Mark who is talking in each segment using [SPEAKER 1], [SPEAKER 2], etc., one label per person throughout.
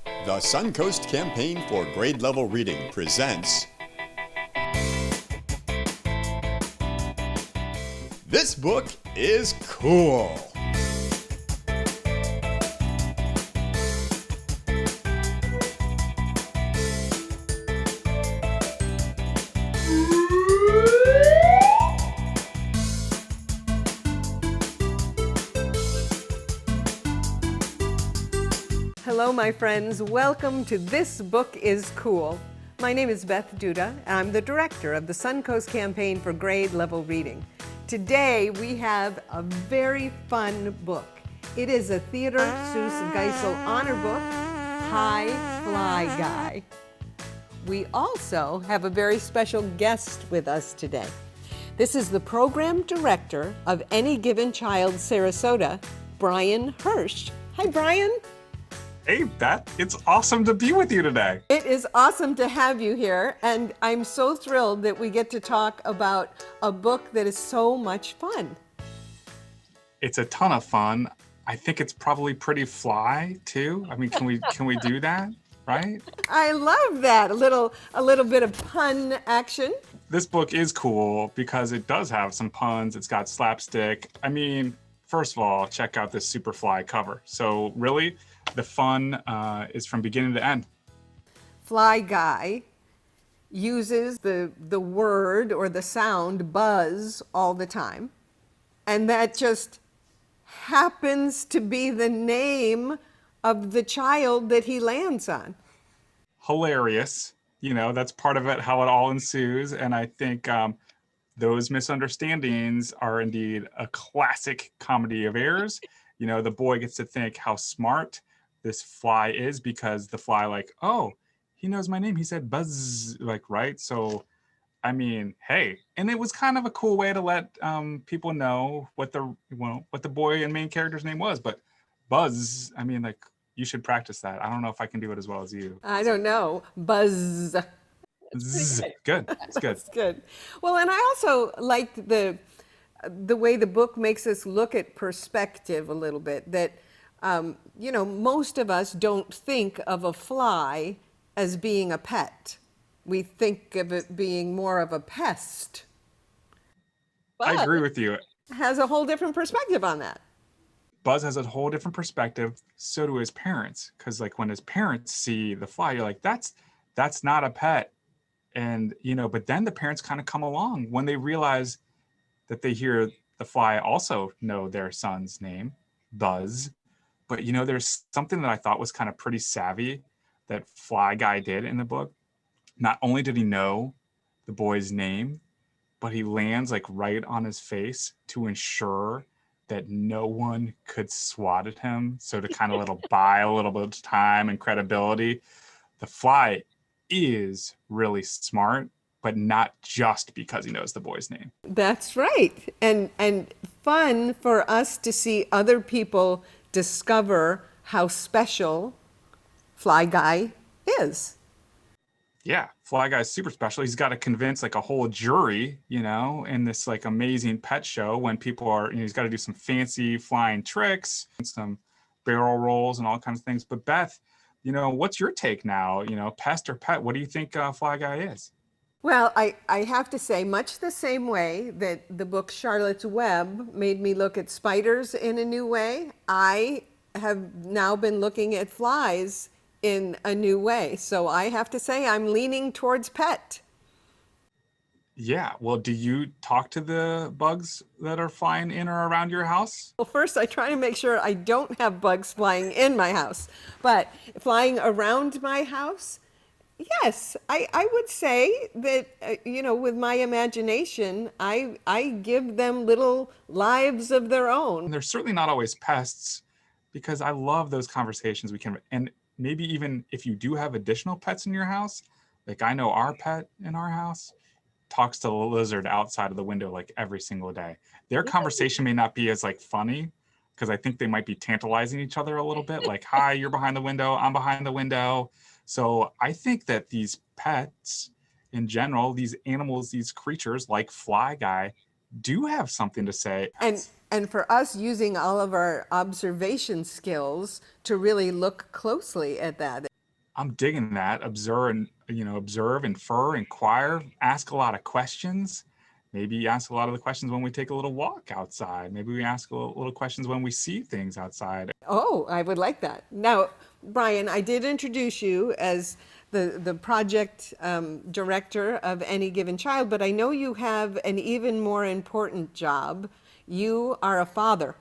[SPEAKER 1] The Suncoast Campaign for Grade Level Reading presents This Book is Cool!
[SPEAKER 2] Hello, my friends. Welcome to This Book is Cool. My name is Beth Duda, and I'm the director of the Suncoast Campaign for Grade Level Reading. Today, we have a very fun book. It is a Theodor Seuss Geisel honor book, Hi Fly Guy. We also have a very special guest with us today. This is the program director of Any Given Child Sarasota, Brian Hersh. Hi, Brian.
[SPEAKER 3] Hey, Beth, it's awesome to be with you today.
[SPEAKER 2] It is awesome to have you here, and I'm so thrilled that we get to talk about a book that is so much fun.
[SPEAKER 3] It's a ton of fun. I think it's probably pretty fly too. I mean, can we do that, right?
[SPEAKER 2] I love that. A little bit of pun action.
[SPEAKER 3] This book is cool because it does have some puns. It's got slapstick. I mean, first of all, check out this super fly cover. So really, the fun is from beginning to end.
[SPEAKER 2] Fly Guy uses the word or the sound buzz all the time. And that just happens to be the name of the child that he lands on.
[SPEAKER 3] Hilarious. You know, that's part of it, how it all ensues. And I think those misunderstandings are indeed a classic comedy of errors. You know, the boy gets to think how smart this fly is because the fly like, oh, he knows my name. He said buzz, like, right? So, I mean, hey, and it was kind of a cool way to let people know what the boy and main character's name was. But buzz, I mean, like, you should practice that. I don't know if I can do it as well as you.
[SPEAKER 2] I don't know. Buzz.
[SPEAKER 3] Zzz, good. It's good.
[SPEAKER 2] That's good. Well, and I also liked the way the book makes us look at perspective a little bit. That you know, most of us don't think of a fly as being a pet. We think of it being more of a pest. But
[SPEAKER 3] I agree with you.
[SPEAKER 2] it has a whole different perspective on that.
[SPEAKER 3] Buzz has a whole different perspective. So do his parents. Because like when his parents see the fly, you're like, that's not a pet. And, you know, but then the parents kind of come along when they realize that they hear the fly also know their son's name, Buzz. But, you know, there's something that I thought was kind of pretty savvy that Fly Guy did in the book. Not only did he know the boy's name, but he lands like right on his face to ensure that no one could swat at him. So to kind of buy a little bit of time and credibility, the fly is really smart, but not just because he knows the boy's name.
[SPEAKER 2] That's right. And fun for us to see other people discover how special Fly Guy is.
[SPEAKER 3] Yeah, Fly Guy's super special. He's got to convince like a whole jury, you know, in this like amazing pet show when people are, you know, he's got to do some fancy flying tricks and some barrel rolls and all kinds of things. But Beth, you know, what's your take now? You know, pest or pet, what do you think Fly Guy is?
[SPEAKER 2] Well, I have to say, much the same way that the book Charlotte's Web made me look at spiders in a new way, I have now been looking at flies in a new way. So I have to say I'm leaning towards pet.
[SPEAKER 3] Yeah, well, do you talk to the bugs that are flying in or around your house?
[SPEAKER 2] Well, first I try to make sure I don't have bugs flying in my house, but flying around my house, yes, I would say that, you know, with my imagination, I give them little lives of their own.
[SPEAKER 3] And they're certainly not always pests because I love those conversations we can, and maybe even if you do have additional pets in your house, like I know our pet in our house talks to the lizard outside of the window like every single day. Their conversation may not be as like funny because I think they might be tantalizing each other a little bit, like, hi, you're behind the window, I'm behind the window. So I think that these pets in general, these animals, these creatures like Fly Guy do have something to say.
[SPEAKER 2] And for us using all of our observation skills to really look closely at that.
[SPEAKER 3] I'm digging that. Observe, infer, inquire, ask a lot of questions. Maybe ask a lot of the questions when we take a little walk outside. Maybe we ask a little questions when we see things outside.
[SPEAKER 2] Oh, I would like that. Now, Brian, I did introduce you as the project director of Any Given Child, but I know you have an even more important job. You are a father.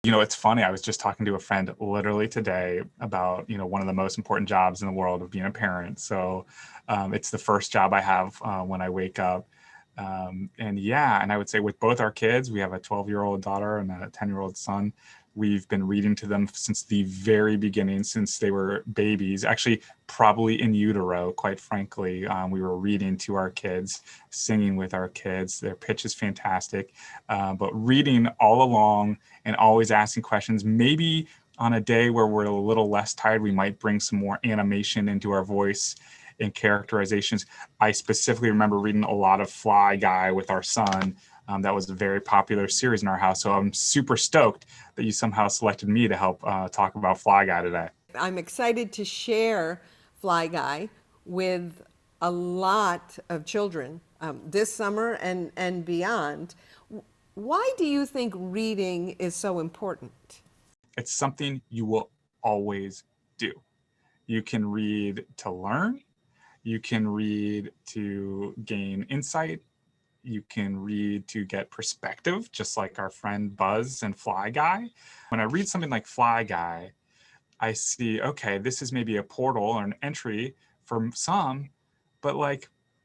[SPEAKER 3] It's funny. I was just talking to a friend literally today about, one of the most important jobs in the world of being a parent. So it's the first job I have when I wake up. And I would say with both our kids, we have a 12-year-old daughter and a 10-year-old son. We've been reading to them since the very beginning, since they were babies, actually probably in utero, quite frankly. We were reading to our kids, singing with our kids. Their pitch is fantastic, but reading all along and always asking questions. Maybe on a day where we're a little less tired, we might bring some more animation into our voice and characterizations. I specifically remember reading a lot of Fly Guy with our son. That was a very popular series in our house. So I'm super stoked that you somehow selected me to help talk about Fly Guy today.
[SPEAKER 2] I'm excited to share Fly Guy with a lot of children this summer and beyond. Why do you think reading is so important?
[SPEAKER 3] It's something you will always do. You can read to learn. You can read to gain insight. You can read to get perspective, just like our friend Buzz and Fly Guy. When I read something like Fly Guy, I see, okay, this is maybe a portal or an entry for some, but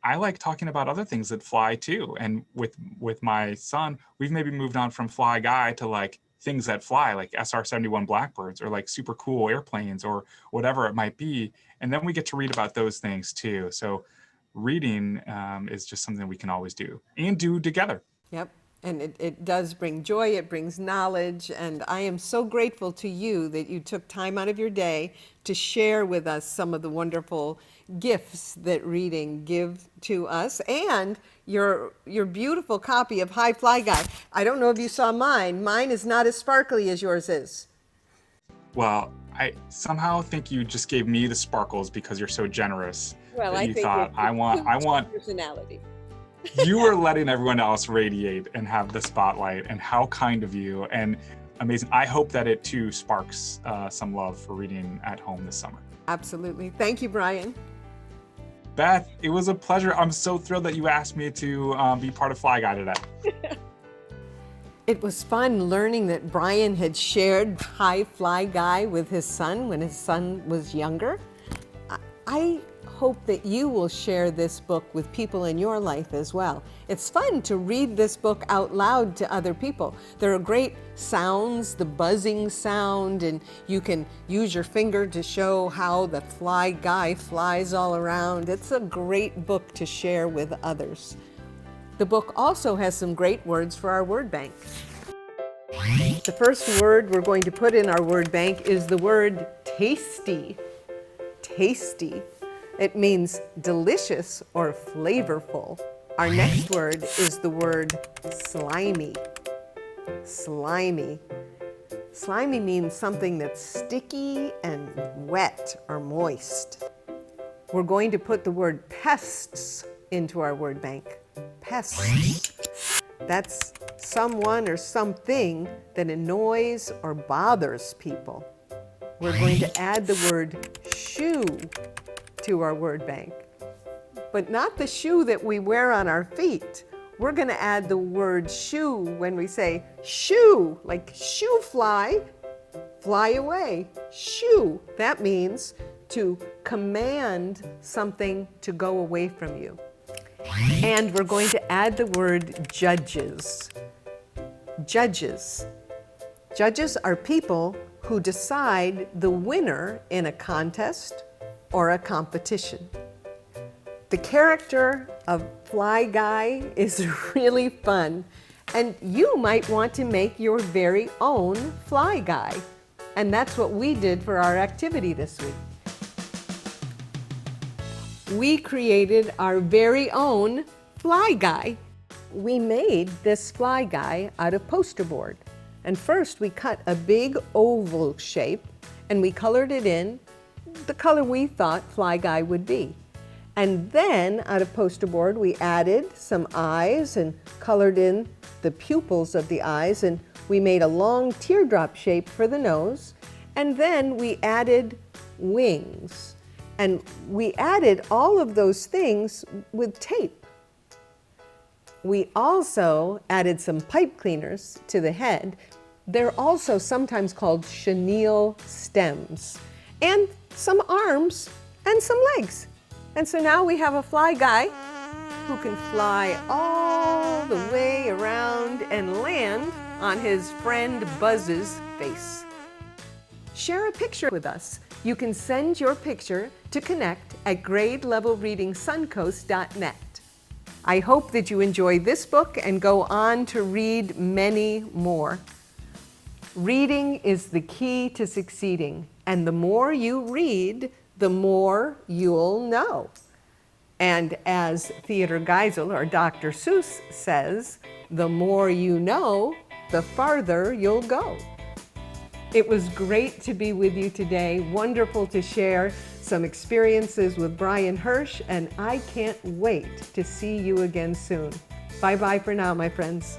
[SPEAKER 3] I like talking about other things that fly too. And with my son, we've maybe moved on from Fly Guy to things that fly, like SR-71 Blackbirds or super cool airplanes or whatever it might be. And then we get to read about those things too. So reading is just something we can always do and do together.
[SPEAKER 2] Yep. And it does bring joy, it brings knowledge, and I am so grateful to you that you took time out of your day to share with us some of the wonderful gifts that reading give to us, and your beautiful copy of Hi Fly Guy. I don't know if you saw mine. Mine is not as sparkly as yours is.
[SPEAKER 3] Well, I somehow think you just gave me the sparkles because you're so generous.
[SPEAKER 2] Well,
[SPEAKER 3] that
[SPEAKER 2] I
[SPEAKER 3] you
[SPEAKER 2] think
[SPEAKER 3] thought I want
[SPEAKER 2] personality.
[SPEAKER 3] You are letting everyone else radiate and have the spotlight, and how kind of you, and amazing. I hope that it too sparks some love for reading at home this summer.
[SPEAKER 2] Absolutely. Thank you, Brian.
[SPEAKER 3] Beth, it was a pleasure. I'm so thrilled that you asked me to be part of Fly Guy today.
[SPEAKER 2] It was fun learning that Brian had shared Hi Fly Guy with his son when his son was younger. I hope that you will share this book with people in your life as well. It's fun to read this book out loud to other people. There are great sounds, the buzzing sound, and you can use your finger to show how the fly guy flies all around. It's a great book to share with others. The book also has some great words for our word bank. The first word we're going to put in our word bank is the word tasty. Tasty. It means delicious or flavorful. Our next word is the word slimy. Slimy. Slimy means something that's sticky and wet or moist. We're going to put the word pests into our word bank. Pests. That's someone or something that annoys or bothers people. We're going to add the word shoe to our word bank, but not the shoe that we wear on our feet. We're going to add the word shoe when we say shoo, like shoo fly, fly away. Shoo. That means to command something to go away from you. And we're going to add the word judges. Judges. Judges are people who decide the winner in a contest or a competition. The character of Fly Guy is really fun, and you might want to make your very own Fly Guy. And that's what we did for our activity this week. We created our very own Fly Guy. We made this Fly Guy out of poster board. And first we cut a big oval shape and we colored it in the color we thought Fly Guy would be. And then out of poster board, we added some eyes and colored in the pupils of the eyes, and we made a long teardrop shape for the nose. And then we added wings. And we added all of those things with tape. We also added some pipe cleaners to the head. They're also sometimes called chenille stems, and some arms and some legs. And so now we have a Fly Guy who can fly all the way around and land on his friend Buzz's face. Share a picture with us. You can send your picture to connect@gradelevelreadingsuncoast.net. I hope that you enjoy this book and go on to read many more. Reading is the key to succeeding, and the more you read, the more you'll know. And as Theodor Geisel or Dr. Seuss says, the more you know, the farther you'll go. It was great to be with you today. Wonderful to share some experiences with Brian Hersh, and I can't wait to see you again soon. Bye-bye for now, my friends.